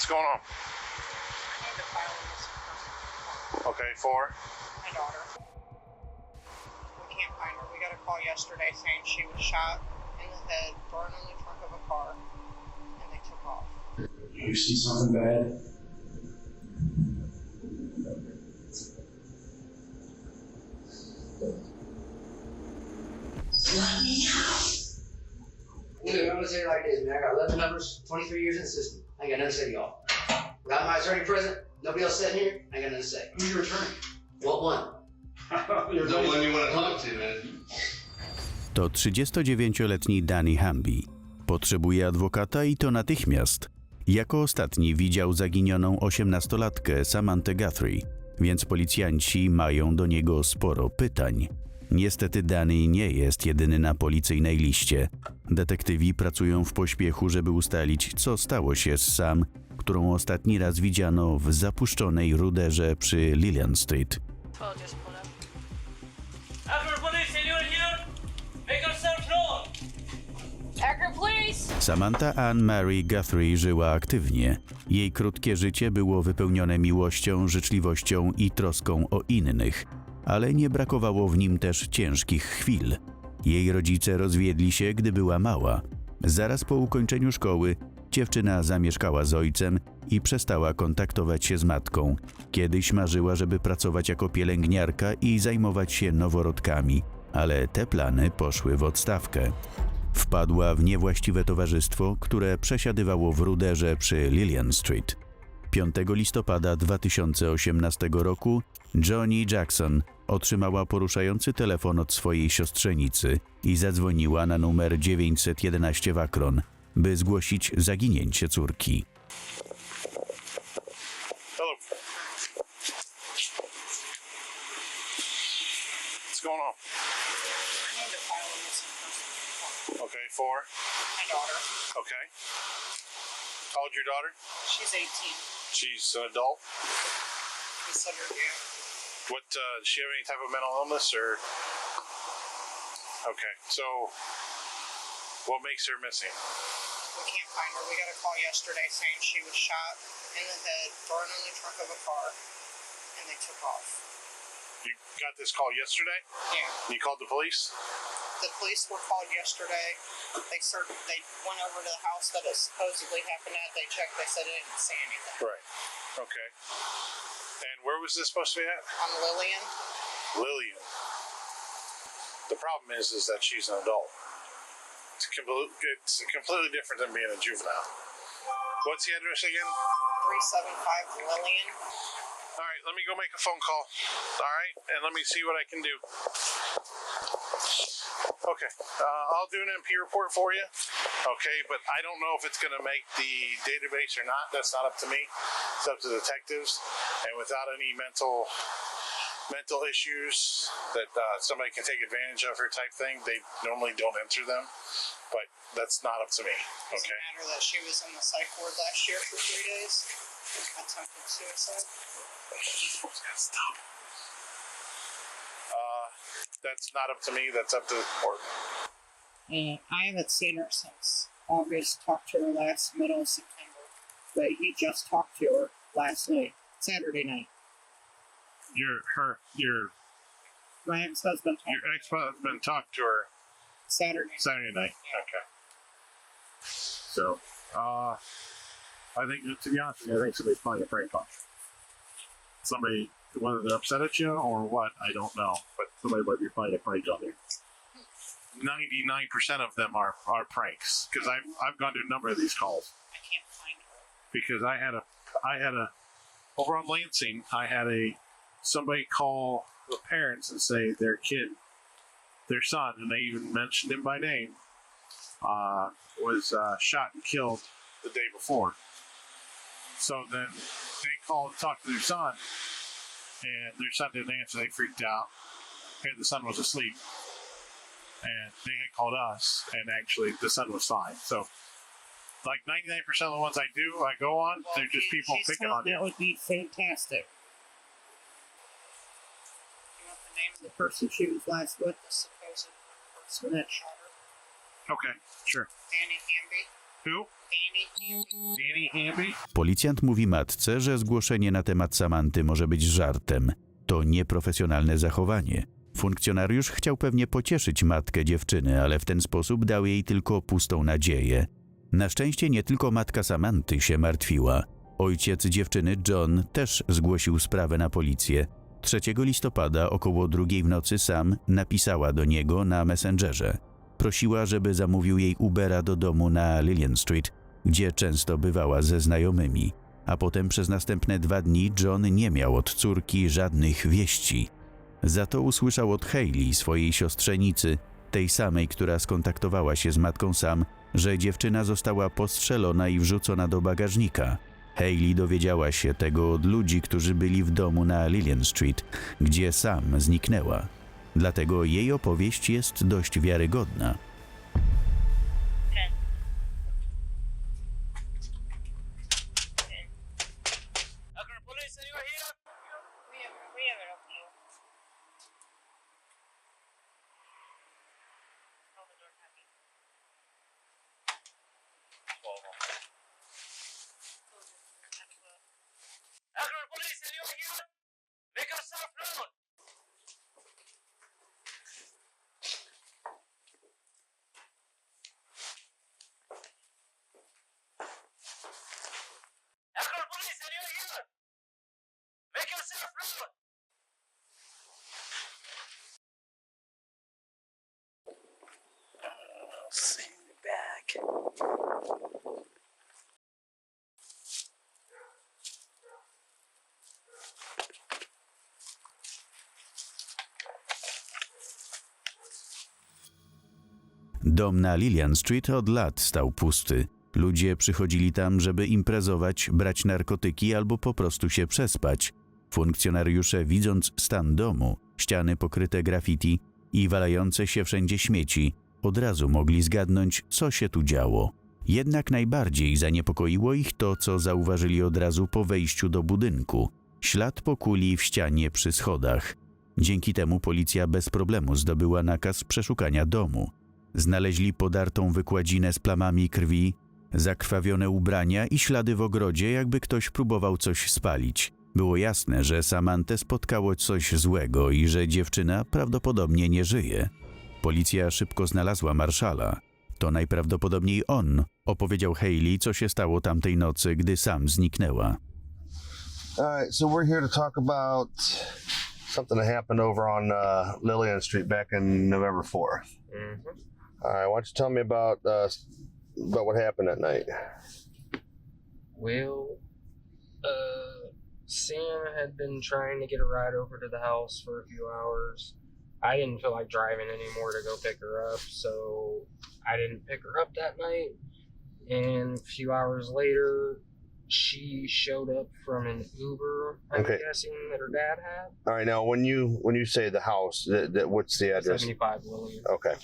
What's going on? I need to file a missing person. Okay, for? My daughter. We can't find her. We got a call yesterday saying she was shot in the head, thrown in the trunk of a car, and they took off. You see something bad? Let me out. Dude, I'm gonna say it like this, man. I got 11 numbers, 23 years in the system. I ain't got nothing to say to y'all. Got my attorney present. Nobody else sitting here. I ain't got nothing to say. Who's your attorney? What one? You're the one you want to talk to, man. To 39-letni Danny Hamby. Potrzebuje adwokata i to natychmiast. Jako ostatni widział zaginioną 18-latkę Samanthę Guthrie, więc policjanci mają do niego sporo pytań. Niestety Danny nie jest jedyny na policyjnej liście. Detektywi pracują w pośpiechu, żeby ustalić, co stało się z Sam, którą ostatni raz widziano w zapuszczonej ruderze przy Lillian Street. Samantha Ann Mary Guthrie żyła aktywnie. Jej krótkie życie było wypełnione miłością, życzliwością i troską o innych, ale nie brakowało w nim też ciężkich chwil. Jej rodzice rozwiedli się, gdy była mała. Zaraz po ukończeniu szkoły dziewczyna zamieszkała z ojcem i przestała kontaktować się z matką. Kiedyś marzyła, żeby pracować jako pielęgniarka i zajmować się noworodkami, ale te plany poszły w odstawkę. Wpadła w niewłaściwe towarzystwo, które przesiadywało w ruderze przy Lillian Street. 5 listopada 2018 roku Johnny Jackson otrzymała poruszający telefon od swojej siostrzenicy i zadzwoniła na numer 911 w Akron, by zgłosić zaginięcie córki. Hello. What's going on? I need to file a missing person. Okay, for? My daughter. Okay. How old's your daughter? She's 18. She's an adult. Considered, yeah. What, does she have any type of mental illness or? Okay, so what makes her missing? We can't find her. We got a call yesterday saying she was shot in the head, thrown in the trunk of a car, and they took off. You got this call yesterday? Yeah. You called the police? The police were called yesterday. They went over to the house that it supposedly happened at. They checked. They said they didn't see anything. Right. Okay. And where was this supposed to be at? On Lillian. Lillian. The problem is that she's an adult. It's completely different than being a juvenile. What's the address again? 375 Lillian. All right, let me go make a phone call. All right, and let me see what I can do. Okay, I'll do an MP report for you. Okay, but I don't know if it's going to make the database or not. That's not up to me. It's up to detectives. And without any mental issues that somebody can take advantage of her type thing, they normally don't enter them. But that's not up to me. Does Okay. it matter that she was in the psych ward last year for 3 days? Attempted suicide? Stop. That's not up to me. That's up to the court. I haven't seen her since August. Talked to her last middle of September, but he just talked to her last night, Saturday night. My ex-husband. Your ex-husband talked to her Saturday night. Yeah. Okay. So, I think, to be honest with you, I think somebody's playing a prank on you. Somebody, whether they're upset at you or what, I don't know. But somebody might be playing a prank on you. 99% of them are pranks because I've gone to a number of these calls. I can't find her. Because I had a over on Lansing, I had somebody call the parents and say their son, and they even mentioned him by name, was shot and killed the day before. So then they called and talked to their son, and their son didn't answer. They freaked out, and the son was asleep. And they had called us, and actually the son was fine. So, like 99% of the ones I go on, they're just people picking on you. That would be fantastic. You want the name of the person she was last with? The supposed person that shot her? Okay, sure. Dannym Hambym. Who? Danny Hambym? Policjant mówi matce, że zgłoszenie na temat Samanthy może być żartem. To nieprofesjonalne zachowanie. Funkcjonariusz chciał pewnie pocieszyć matkę dziewczyny, ale w ten sposób dał jej tylko pustą nadzieję. Na szczęście nie tylko matka Samanthy się martwiła. Ojciec dziewczyny, John, też zgłosił sprawę na policję. 3 listopada około 2 w nocy Sam napisała do niego na Messengerze. Prosiła, żeby zamówił jej Ubera do domu na Lillian Street, gdzie często bywała ze znajomymi. A potem przez następne 2 dni John nie miał od córki żadnych wieści. Za to usłyszał od Hayley, swojej siostrzenicy, tej samej, która skontaktowała się z matką Sam, że dziewczyna została postrzelona i wrzucona do bagażnika. Hayley dowiedziała się tego od ludzi, którzy byli w domu na Lillian Street, gdzie Sam zniknęła. Dlatego jej opowieść jest dość wiarygodna. Akron, police, anyone here? We have it up to you. Oh, the door's heavy. Akron, police, anyone here? Make yourself known. Akron, police, anyone here? Make yourself known. Send it back. Dom na Lillian Street od lat stał pusty. Ludzie przychodzili tam, żeby imprezować, brać narkotyki albo po prostu się przespać. Funkcjonariusze, widząc stan domu, ściany pokryte graffiti i walające się wszędzie śmieci, od razu mogli zgadnąć, co się tu działo. Jednak najbardziej zaniepokoiło ich to, co zauważyli od razu po wejściu do budynku. Ślad po kuli w ścianie przy schodach. Dzięki temu policja bez problemu zdobyła nakaz przeszukania domu. Znaleźli podartą wykładzinę z plamami krwi, zakrwawione ubrania i ślady w ogrodzie, jakby ktoś próbował coś spalić. Było jasne, że Samanthę spotkało coś złego i że dziewczyna prawdopodobnie nie żyje. Policja szybko znalazła marszala. To najprawdopodobniej on opowiedział Hayley, co się stało tamtej nocy, gdy Sam zniknęła. Alright, so we're here to talk about something that happened over on Lillian Street back in November 4th. Alright, why don't you tell me about what happened that night? Well, Sam had been trying to get a ride over to the house for a few hours. I didn't feel like driving anymore to go pick her up, so I didn't pick her up that night. And a few hours later, she showed up from an Uber, I'm guessing, that her dad had. All right, now when you say the house, what's the address? 75 Lillian. Okay.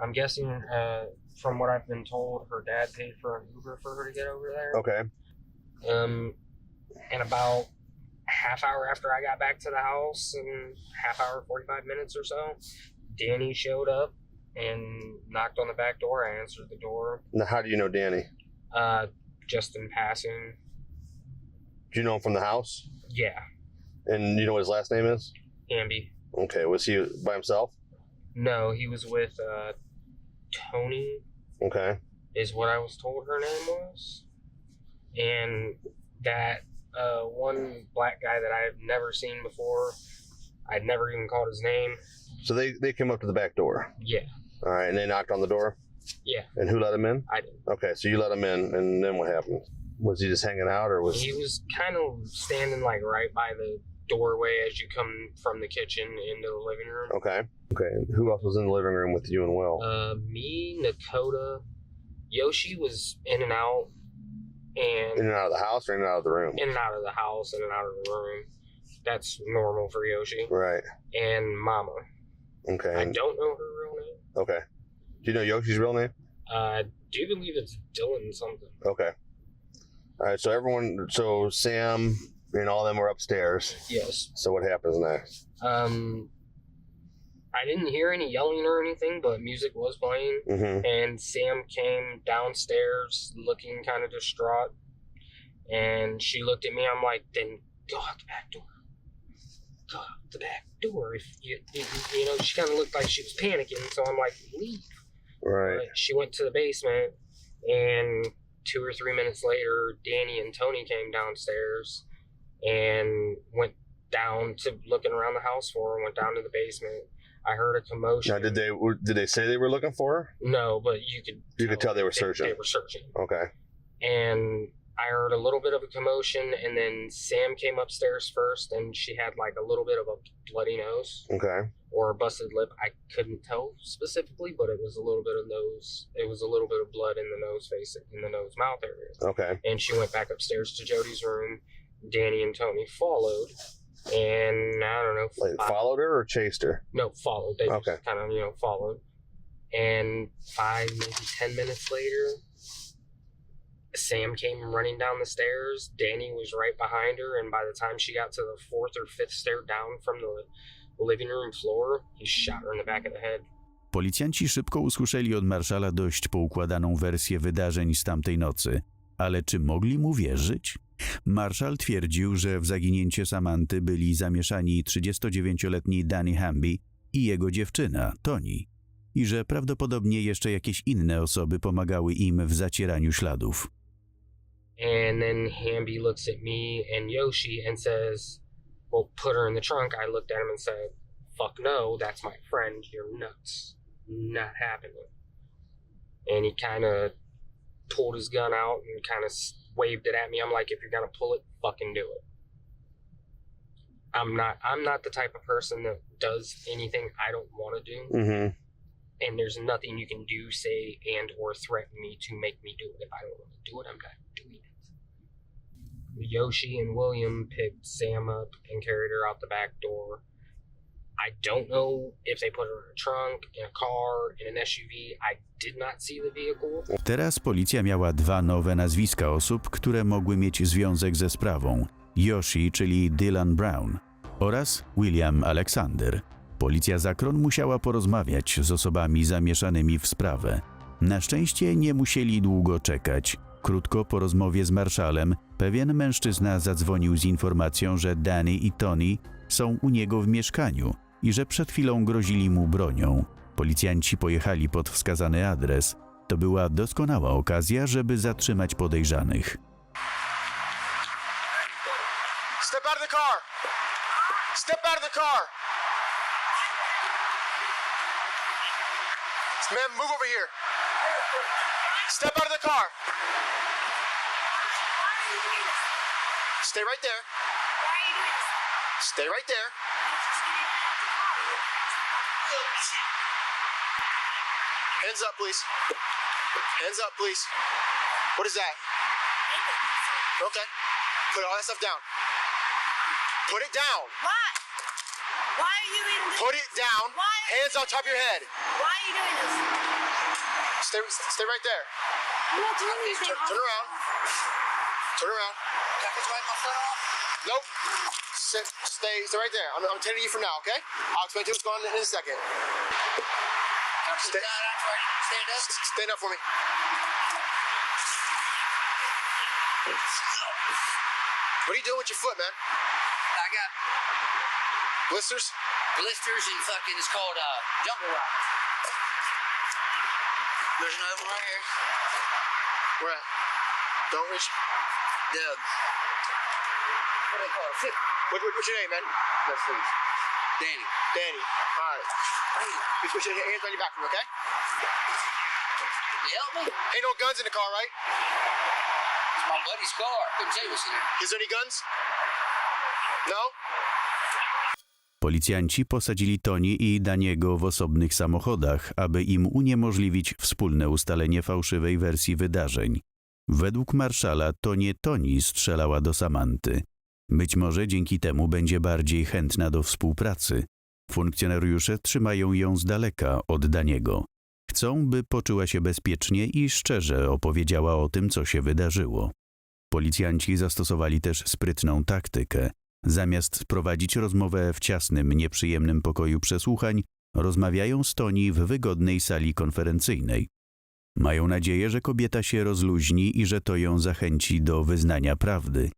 I'm guessing, from what I've been told, her dad paid for an Uber for her to get over there. Okay. And about half hour after I got back to the house, and half hour, 45 minutes or so, Danny showed up and knocked on the back door. I answered the door. Now, how do you know Danny? Just in passing. Do you know him from the house? Yeah. And you know what his last name is? Hamby. Okay, was he by himself? No, he was with Toni. Okay. Is what I was told her name was. And that one black guy that I've never seen before, I'd never even called his name. So they came up to the back door? Yeah. All right, and they knocked on the door? Yeah. And who let him in? I did. Okay, so you let him in, and then what happened? Was he just hanging out, or was... He was kind of standing like right by the doorway as you come from the kitchen into the living room. Okay. Okay, and who else was in the living room with you and Will? Me, Nakota, Yoshi was in and out, and In and out of the house or in and out of the room? in and out of the house, in and out of the room. That's normal for Yoshi. Right. And Mama. Okay. I don't know her real name. Okay. Do you know Yoshi's real name? I do believe it's Dylan something. Okay. All right, so Sam and all them were upstairs. Yes. So what happens next? I I didn't hear any yelling or anything, but music was playing. Mm-hmm. And Sam came downstairs looking kind of distraught. And she looked at me. I'm like, then go out the back door. Go out the back door. If you know, she kind of looked like she was panicking. So I'm like, leave. Right. But she went to the basement, and 2 or 3 minutes later, Danny and Toni came downstairs and went down to looking around the house for her. Went down to the basement. I heard a commotion. Now, did they say they were looking for her? No, but you could tell they were searching. They were searching. Okay. And I heard a little bit of a commotion, and then Sam came upstairs first, and she had like a little bit of a bloody nose. Okay. Or a busted lip. I couldn't tell specifically, but it was a little bit of nose. It was a little bit of blood in the nose face, in the nose mouth area. Okay. And she went back upstairs to Jody's room. Danny and Toni followed, and I don't know. Like followed her or chased her? No, followed. They Okay. just kind of, followed. And 5, maybe 10 minutes later, Sam came running down the stairs. Danny was right behind her, and by the time she got to the 4th or 5th stair down from the living room floor, he shot her in the back of the head. Policjanci szybko usłyszeli od marszala dość poukładaną wersję wydarzeń z tamtej nocy. Ale czy mogli mu wierzyć? Marszal twierdził, że w zaginięcie Samanthy byli zamieszani 39-letni Danny Hamby i jego dziewczyna, Toni. I że prawdopodobnie jeszcze jakieś inne osoby pomagały im w zacieraniu śladów. And then Hamby looks at me and Yoshi and says, well, put her in the trunk. I looked at him and said, fuck no, that's my friend. You're nuts. Not happening. And he kind of pulled his gun out and kind of waved it at me. I'm like, if you're going to pull it, fucking do it. I'm not the type of person that does anything I don't want to do. Mm-hmm. And there's nothing you can do, say, and or threaten me to make me do it. If I don't want to do it, I'm not doing it. Yoshi and William picked Sam up and carried her out the back door. I don't know if they put her in a trunk, in a car, in an SUV. I did not see the vehicle. Teraz policja miała 2 nowe nazwiska osób, które mogły mieć związek ze sprawą. Yoshi, czyli Dylan Brown, oraz William Alexander. Policja z Akron musiała porozmawiać z osobami zamieszanymi w sprawę. Na szczęście nie musieli długo czekać. Krótko po rozmowie z marszalem, pewien mężczyzna zadzwonił z informacją, że Danny i Toni są u niego w mieszkaniu i że przed chwilą grozili mu bronią. Policjanci pojechali pod wskazany adres. To była doskonała okazja, żeby zatrzymać podejrzanych. Step out of the car! Step out of the car! Ma'am, move over here. Step out of the car. Stay right there. Stay right there. Hands up, please. Hands up, please. What is that? Okay. Put all that stuff down. Put it down. Why? Why are you in this? Put it down. Why? Hands on top of your head. Why are you doing this? Stay right there. I'm not doing anything. Turn around. Turn around. Can I wipe my foot off? Nope. Stay right there. I'm attending to you for now, okay? I'll explain to you what's going on in a second. Stand up. Stand up for me. What are you doing with your foot, man? I got Blisters? blisters and fucking, it's called jungle rock. There's another one right here. Where at? Don't reach. The, what do they call it? What's your name, man? Let's see. Danny. Danny. All right. Put your hands on your back, okay? You help me? Ain't no guns in the car, right? It's my buddy's car. Couldn't tell you what's in there. Is there any guns? No? Policjanci posadzili Toni i Daniego w osobnych samochodach, aby im uniemożliwić wspólne ustalenie fałszywej wersji wydarzeń. Według marszala to nie Toni strzelała do Samanthy. Być może dzięki temu będzie bardziej chętna do współpracy. Funkcjonariusze trzymają ją z daleka od Daniego. Chcą, by poczuła się bezpiecznie i szczerze opowiedziała o tym, co się wydarzyło. Policjanci zastosowali też sprytną taktykę. Zamiast prowadzić rozmowę w ciasnym, nieprzyjemnym pokoju przesłuchań, Rozmawiają z Toni w wygodnej sali konferencyjnej. Mają nadzieję, że kobieta się rozluźni i że to ją zachęci do wyznania prawdy.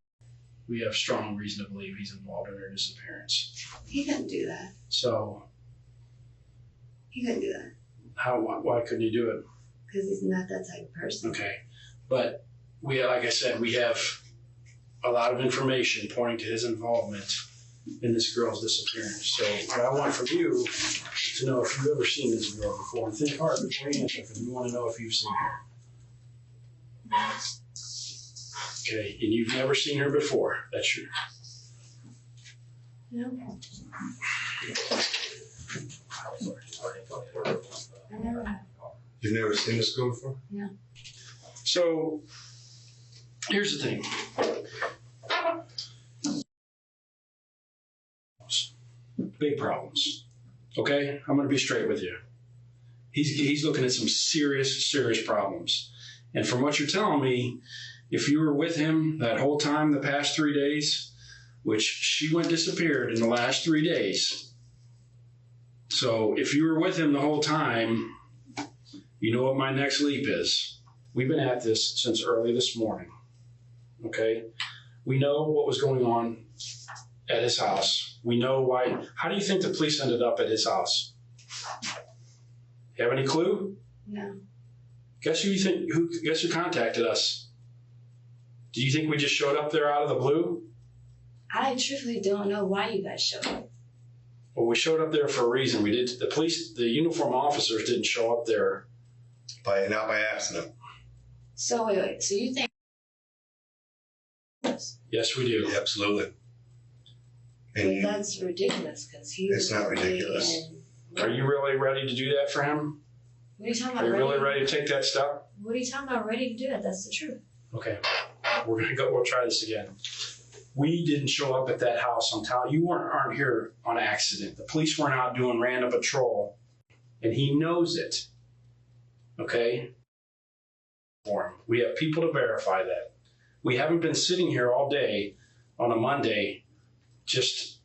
We have strong reason to believe he's involved in her disappearance. He couldn't do that. So, He couldn't do that. why couldn't he do it? Because he's not that type of person. Okay. But like I said, we have a lot of information pointing to his involvement in this girl's disappearance. So what I want from you to know if you've ever seen this girl before, and think hard before you answer, because we want to know if you've seen her. Okay, and you've never seen her before, that's true. No. I never have. You've never seen this girl before? No. So here's the thing. Big problems. Okay? I'm going to be straight with you. He's looking at some serious problems. And from what you're telling me, if you were with him that whole time, the past 3 days, which she went disappeared in the last 3 days. So if you were with him the whole time, you know what my next leap is. We've been at this since early this morning. Okay? We know what was going on at his house. We know why. How do you think the police ended up at his house? Have any clue? No. Guess who contacted us? Do you think we just showed up there out of the blue? I truthfully don't know why you guys showed up. Well, we showed up there for a reason. We did. The uniform officers didn't show up there. Not by accident. So wait. So you think? Yes, we do. Absolutely. But And that's ridiculous because he. It's not ridiculous. Are you really ready to do that for him? What are you talking Are about? you really ready to take that step? What are you talking about? Ready to do it? That's the truth. Okay, we're gonna go. We'll try this again. We didn't show up at that house on time. You aren't here on accident. The police weren't out doing random patrol, and he knows it. Okay. For him, we have people to verify that. We haven't been sitting here all day on a Monday, just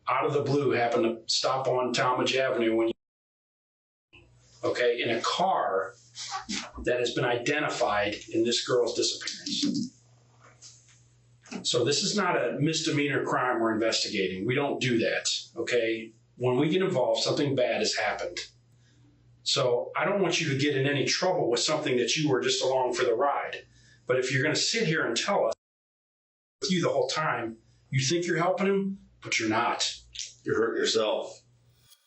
out of the blue. Happened to stop on Talmadge Avenue when you. Okay, in a car that has been identified in this girl's disappearance. So this is not a misdemeanor crime we're investigating. We don't do that, okay? When we get involved, something bad has happened. So I don't want you to get in any trouble with something that you were just along for the ride. But if you're going to sit here and tell us with you the whole time, you think you're helping him, but you're not. you're hurting yourself.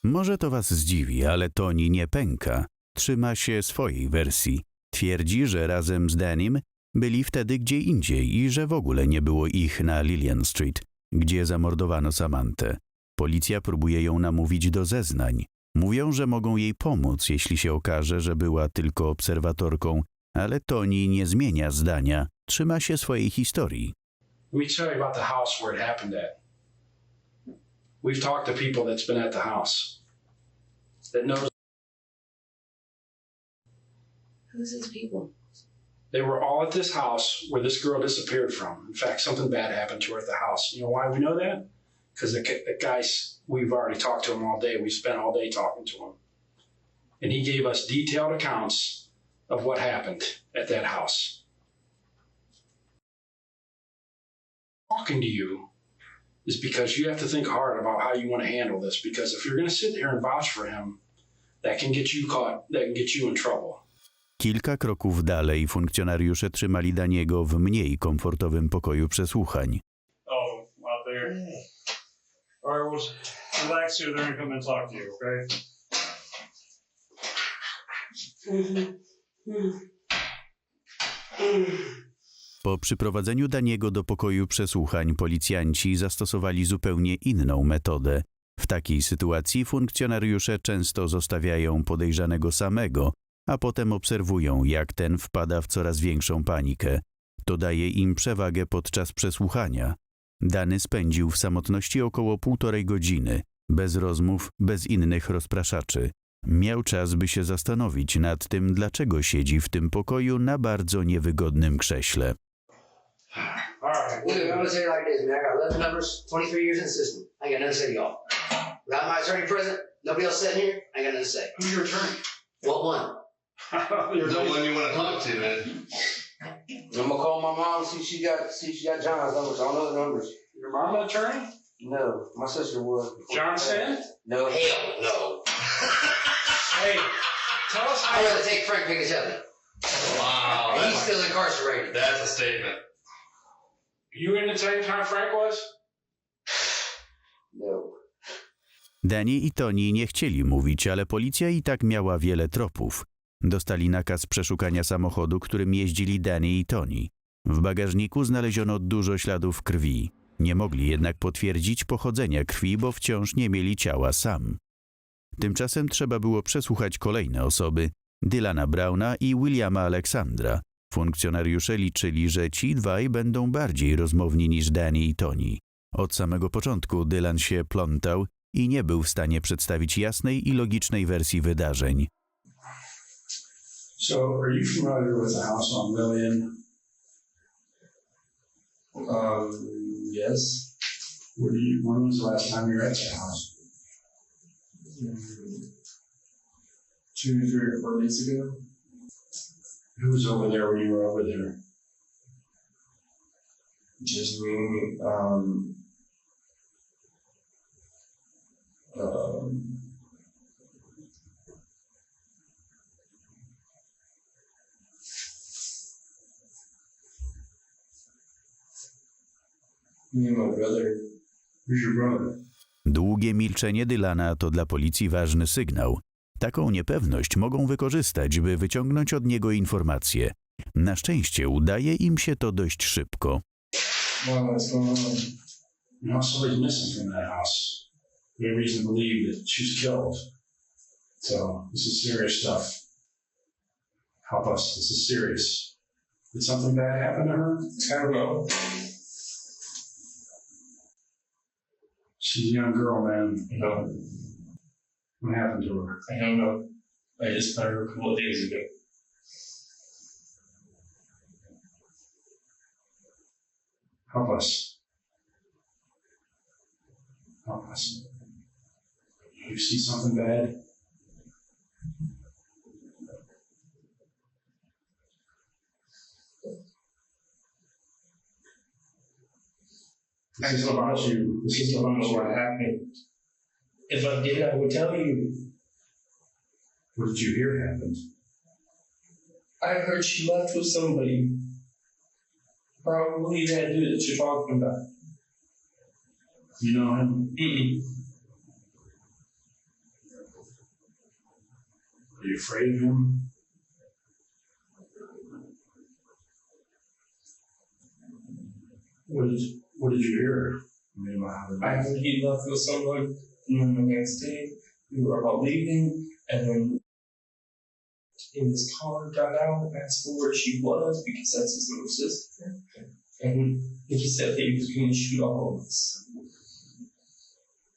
Może to was zdziwi, ale Toni nie pęka. Trzyma się swojej wersji. Twierdzi, że razem z Dannym byli wtedy gdzie indziej i że w ogóle nie było ich na Lillian Street, gdzie zamordowano Samanthę. Policja próbuje ją namówić do zeznań. Mówią, że mogą jej pomóc, jeśli się okaże, że była tylko obserwatorką, ale Toni nie zmienia zdania. Trzyma się swojej historii. Let me tell you about the house where it happened at. We've talked to people that's been at the house that knows. Who's these people? They were all at this house where this girl disappeared from. In fact, something bad happened to her at the house. You know why we know that? Because the guys, we've already talked to him all day. We spent all day talking to him. And he gave us detailed accounts of what happened at that house. Talking to you is because you have to think hard about how you want to handle this. Because if you're going to sit here and vouch for him, that can get you caught, that can get you in trouble. Kilka kroków dalej funkcjonariusze trzymali Danniego w mniej komfortowym pokoju przesłuchań. Oh, out there. All right, well, relax here there and come and talk to you, okay? Po przyprowadzeniu Danniego do pokoju przesłuchań policjanci zastosowali zupełnie inną metodę. W takiej sytuacji funkcjonariusze często zostawiają podejrzanego samego, a potem obserwują, jak ten wpada w coraz większą panikę. To daje im przewagę podczas przesłuchania. Danny spędził w samotności około 1,5 godziny, bez rozmów, bez innych rozpraszaczy. Miał czas, by się zastanowić nad tym, dlaczego siedzi w tym pokoju na bardzo niewygodnym krześle. All right. I'm gonna say it like this, man. I got 11 numbers, 23 years in the system. I got nothing to say to y'all. Without my attorney present, nobody else sitting here, I ain't got nothing to say. Who's your attorney? What one? The one you want to talk to, man. I'm gonna call my mom, see if she got John's numbers. I don't know the numbers. Your mom an attorney? No, my sister was. John Sand? No, hell no. Hey, tell us how I'd rather take Frank Piccatelli. Wow. He's still incarcerated. That's a statement. You in the same time Frank was? No. Danny i Toni nie chcieli mówić, ale policja i tak miała wiele tropów. Dostali nakaz przeszukania samochodu, którym jeździli Danny i Toni. W bagażniku znaleziono dużo śladów krwi. Nie mogli jednak potwierdzić pochodzenia krwi, bo wciąż nie mieli ciała sam. Tymczasem trzeba było przesłuchać kolejne osoby, Dylana Browna i Williama Alexandra. Funkcjonariusze liczyli, że ci dwaj będą bardziej rozmowni niż Danny i Toni. Od samego początku Dylan się plątał i nie był w stanie przedstawić jasnej i logicznej wersji wydarzeń. So, are you familiar with the house on Lillian? Yes. When was the last time you were at the house? 2, 3, or 4 days ago. Who was over there when you were over there? Just me, me and my brother. Who's your brother? Długie milczenie Dylana to dla policji ważny sygnał. Taką niepewność mogą wykorzystać, by wyciągnąć od niego informacje. Na szczęście udaje im się to dość szybko. What's going on? No, somebody's missing from that house. We have reason to believe that she was killed. So, this is serious stuff. Help us. This is serious. Did something bad happen to her? I don't know. She's a young girl, man. No, What happened to her? I don't know. I just met her a couple of days ago. Help us. Help us. You see something bad? This is about you. This is about what happened. If I did, I would tell you. What did you hear happened? I heard she left with somebody. Probably that dude that you're talking about. You know him? Mm-mm. Are you afraid of him? What did you hear? I heard he left with someone, and then the next day we were about leaving, and then in his car got out, asked for where she was because that's his little sister, and he said that he was going to shoot all of us.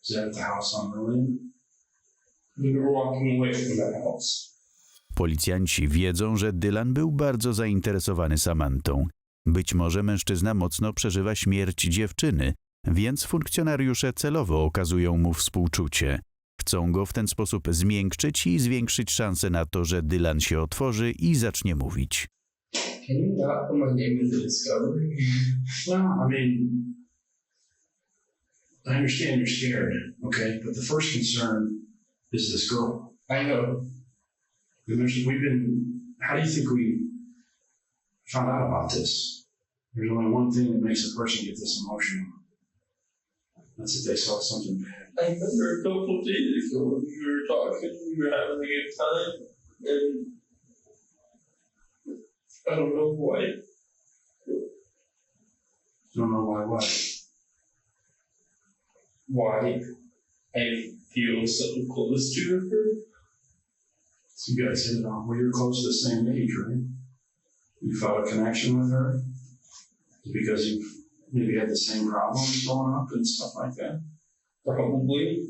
Is that at the house on Lillian? We were walking away from that house. Policjanci wiedzą, że Dylan był bardzo zainteresowany Samanthą. Być może mężczyzna mocno przeżywa śmierć dziewczyny, więc funkcjonariusze celowo okazują mu współczucie. Chcą go w ten sposób zmiękczyć i zwiększyć szanse na to, że Dylan się otworzy i zacznie mówić. Can you not put my name in the discovery? No, I mean, I understand you're scared, okay? But the first concern is this girl. I know. How do you think we found out about this? There's only one thing that makes a person get this emotional. That's if they saw something bad. I remember a couple of days ago when we were talking, we were having a good time, and I don't know why. Don't know why what? Why I feel so close to her. So you guys hit it off. Well, you're close to the same age, right? You felt a connection with her? Because you've maybe had the same problems growing up and stuff like that? Probably.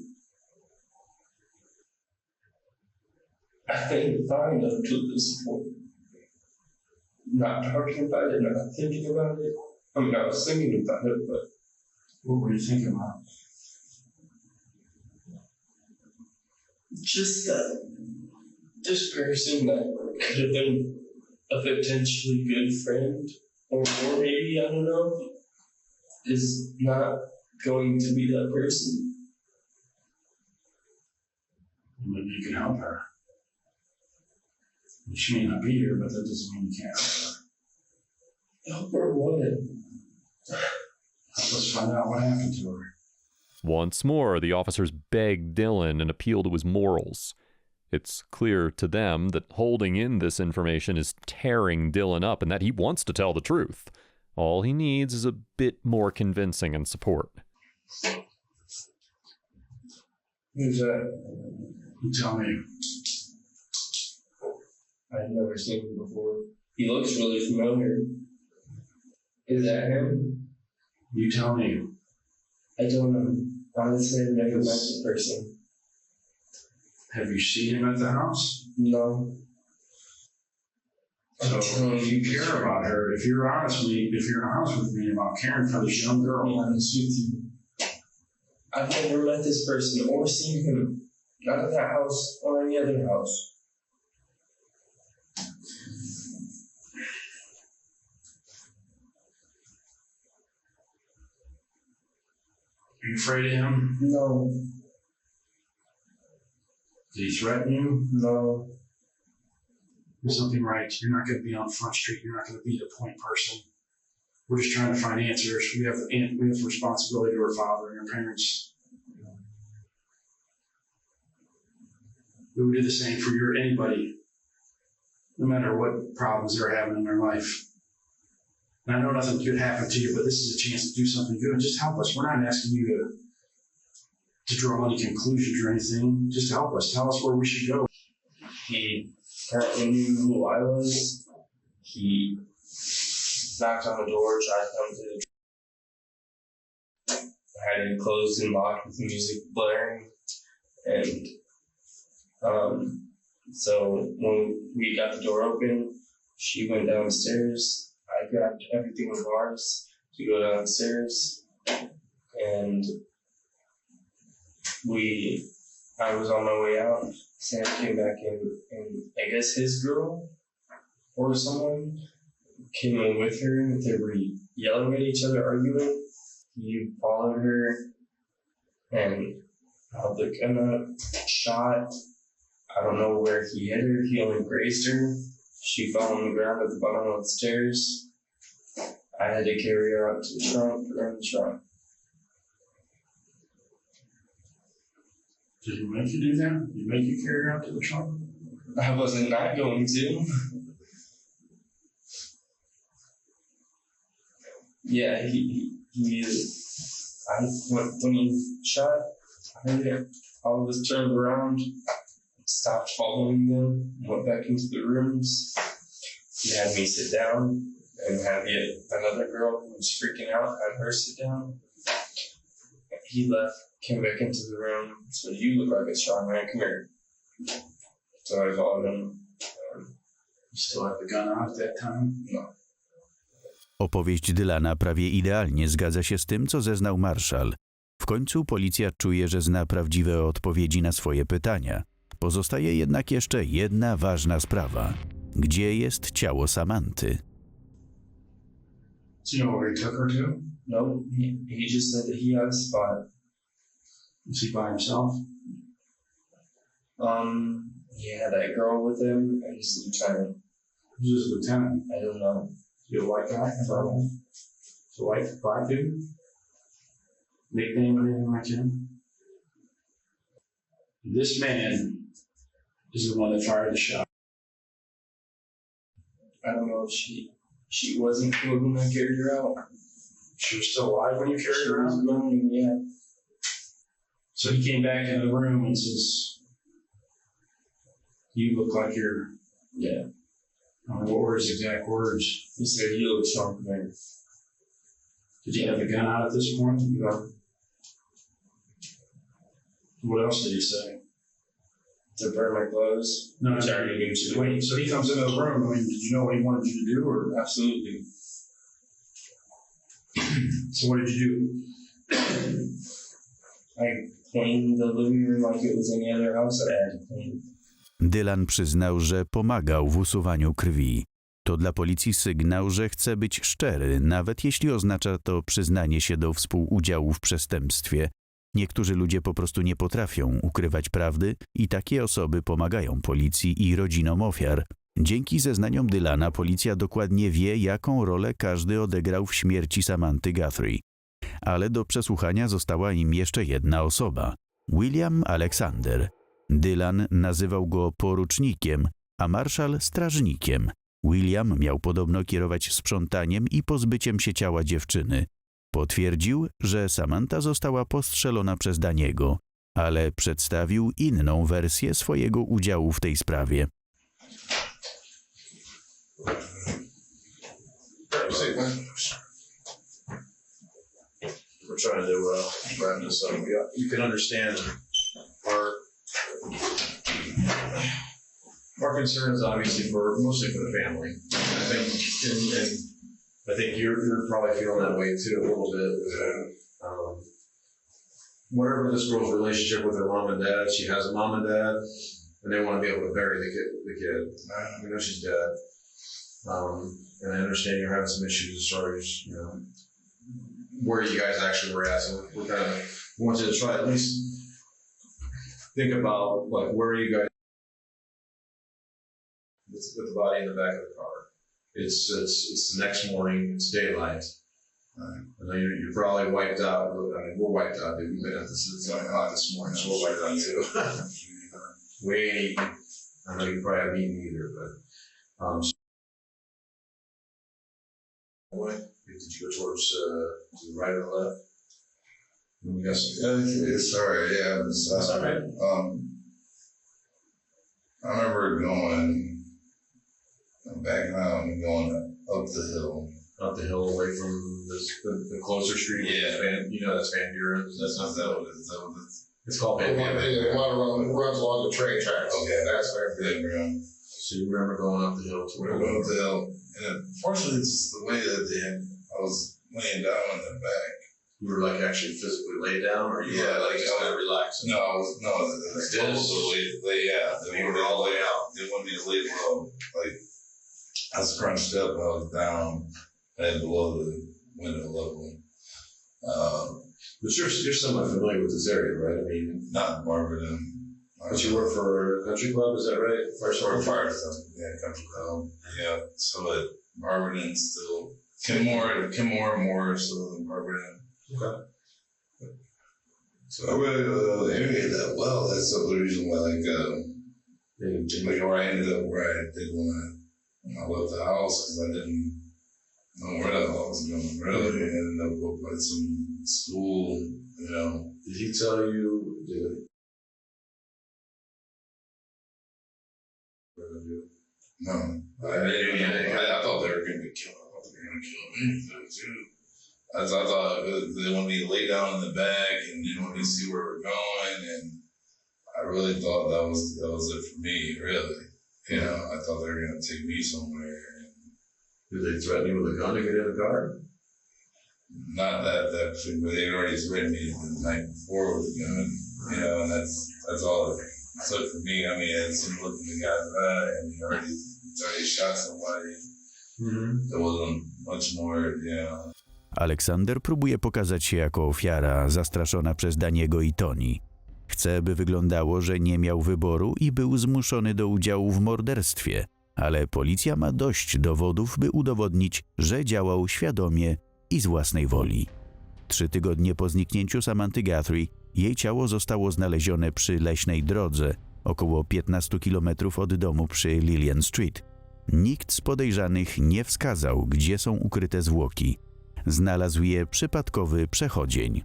I think fine up to this point. Not talking about it, not thinking about it. I mean, I was thinking about it, but what were you thinking about? Just that this person that could have been a potentially good friend, or more maybe, I don't know, is not going to be that person. Maybe you can help her. She may not be here, but that doesn't mean you can't help her. Help her what? Let's find out what happened to her. Once more, the officers beg Dylan and appeal to his morals. It's clear to them that holding in this information is tearing Dylan up and that he wants to tell the truth. All he needs is a bit more convincing and support. Who's that? You tell me. I've never seen him before. He looks really familiar. Is that him? You tell me. I don't know. Honestly, I've never met the person. Have you seen him at the house? No. So if you care about her, if you're honest with me about caring for this young girl, I'll be honest with you. I've never met this person or seen him. Not at that house or any other house. Are you afraid of him? No. Did he threaten you? No. There's something right. You're not going to be on Front Street. You're not going to be the point person. We're just trying to find answers. We have the responsibility to our father and our parents. We would do the same for anybody, no matter what problems they're having in their life. And I know nothing good happened to you, but this is a chance to do something good. Just help us. We're not asking you to draw any conclusions or anything. Just help us. Tell us where we should go. He apparently knew who I was. He knocked on the door, tried to come to the door. I had it closed and locked with the music blaring. And so when we got the door open, she went downstairs. I grabbed everything of ours to go downstairs. And I was on my way out. Sam came back in, and I guess his girl or someone came in with her. They were yelling at each other, arguing. He followed her and held the gun up, shot. I don't know where he hit her. He only grazed her. She fell on the ground at the bottom of the stairs. I had to carry her out to the trunk, put her in the trunk. Did he make you do that? Did he make you carry her out to the trunk? I wasn't not going to. Yeah, when he shot, I heard it. All of us turned around, stopped following them, went back into the rooms. He had me sit down and have another girl who was freaking out, had her sit down. He left, came back into the room, said, "You look like a strong man, come here." So I followed him. You still have the gun out at that time? No. Opowieść Dylana prawie idealnie zgadza się z tym, co zeznał marszał. W końcu policja czuje, że zna prawdziwe odpowiedzi na swoje pytania. Pozostaje jednak jeszcze jedna ważna sprawa. Gdzie jest ciało Samanthy? Do you know where he took her to? No, he just said that he had a spot. Was he by himself? He had that girl with him and his lieutenant. Who's his lieutenant? I don't know. Is he a white guy? Is a white, black dude? Nickname or anything like him? This man is the one that fired the shot. I don't know if she wasn't killed when I carried her out. She was still alive when you carried her out? She was moaning, yeah. So he came back in the room and says, "You look like you're..." Yeah. What were his exact words? He said, "You look strong, man." Did you have the gun out at this point? No. What else did he say? To burn my clothes. No, which I already knew to. Wait, so he comes into the room. I mean, did you know what he wanted you to do, or? Absolutely. So what did you do? clean the living room like it was any other house that I had to clean. Dylan przyznał, że pomagał w usuwaniu krwi. To dla policji sygnał, że chce być szczery, nawet jeśli oznacza to przyznanie się do współudziału w przestępstwie. Niektórzy ludzie po prostu nie potrafią ukrywać prawdy i takie osoby pomagają policji i rodzinom ofiar. Dzięki zeznaniom Dylana policja dokładnie wie, jaką rolę każdy odegrał w śmierci Samanthy Guthrie. Ale do przesłuchania została im jeszcze jedna osoba – William Alexander. Dylan nazywał go porucznikiem, a marszał strażnikiem. William miał podobno kierować sprzątaniem i pozbyciem się ciała dziewczyny. Potwierdził, że Samantha została postrzelona przez Danny'ego, ale przedstawił inną wersję swojego udziału w tej sprawie. We're trying to wrap this up. You can understand our concerns, obviously, mostly for the family. I think you're probably feeling that way too a little bit. Whatever this girl's relationship with her mom and dad, she has a mom and dad, and they want to be able to bury the kid. We know she's dead, and I understand you're having some issues as far as where you guys actually were at. So we want you to try at least think about like where you guys with the body in the back of the car. It's the next morning. It's daylight. I know you're probably wiped out. I mean, we're wiped out. Dude. We've been at this this morning, so we're wiped out too. We ain't eating. I know you probably haven't eaten either, but did you go towards to the right or the left? It's alright. Yeah, that's all right. I remember going. Backing out and going up the hill. Up the hill away from the closer street? Yeah. That's Van Buren. That's not that what it is. It's called Van Buren. It runs along the train tracks. Okay. That's Van Buren. So you remember going up the hill to where? Going up the hill. And unfortunately, it's just the way that I was laying down in the back. You were like actually physically laid down, or you were like just kind of relaxing? No, they were all laid out. They wanted me to lay low. Like, I was crunched up, I was down, head below the window level. But you're somewhat familiar with this area, right? I mean, not Barberton. But you work for a country club, is that right? Fire stuff, yeah, country club. Yeah, so at Barberton still, Kenmore and more so than Barberton. Okay. So I really area that well. That's the reason why, where I ended up where I did when I left the house, because I didn't know where the hell I was going. Really, I ended up up at some school, Did he tell you? No, I thought they were going to kill me. I thought they were going to kill me too. I thought they wanted me to lay down in the bag and they wanted me to see where we're going, and I really thought that was it for me, really. I thought they were going to take me somewhere. Did they threaten you with a gun to get in the car? Not that but they had already threatened me the night before with a gun, and that's all it took for me. I mean, I had seen look in the guy's eye, and he already shot somebody. Mm-hmm. There wasn't much more, Aleksander próbuje pokazać się jako ofiara zastraszona przez Danny'ego i Toni. Chce, by wyglądało, że nie miał wyboru i był zmuszony do udziału w morderstwie, ale policja ma dość dowodów, by udowodnić, że działał świadomie i z własnej woli. 3 tygodnie po zniknięciu Samanthy Guthrie jej ciało zostało znalezione przy leśnej drodze, około 15 km od domu przy Lillian Street. Nikt z podejrzanych nie wskazał, gdzie są ukryte zwłoki. Znalazł je przypadkowy przechodzień.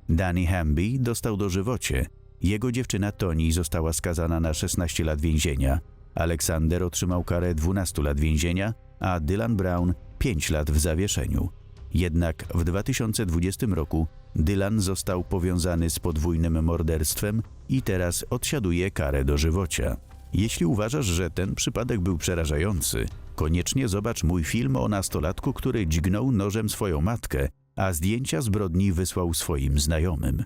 Dannym Hambym dostał dożywocie. Jego dziewczyna Toni została skazana na 16 lat więzienia. Aleksander otrzymał karę 12 lat więzienia, a Dylan Brown 5 lat w zawieszeniu. Jednak w 2020 roku Dylan został powiązany z podwójnym morderstwem i teraz odsiaduje karę dożywocia. Jeśli uważasz, że ten przypadek był przerażający, koniecznie zobacz mój film o nastolatku, który dźgnął nożem swoją matkę, a zdjęcia zbrodni wysłał swoim znajomym.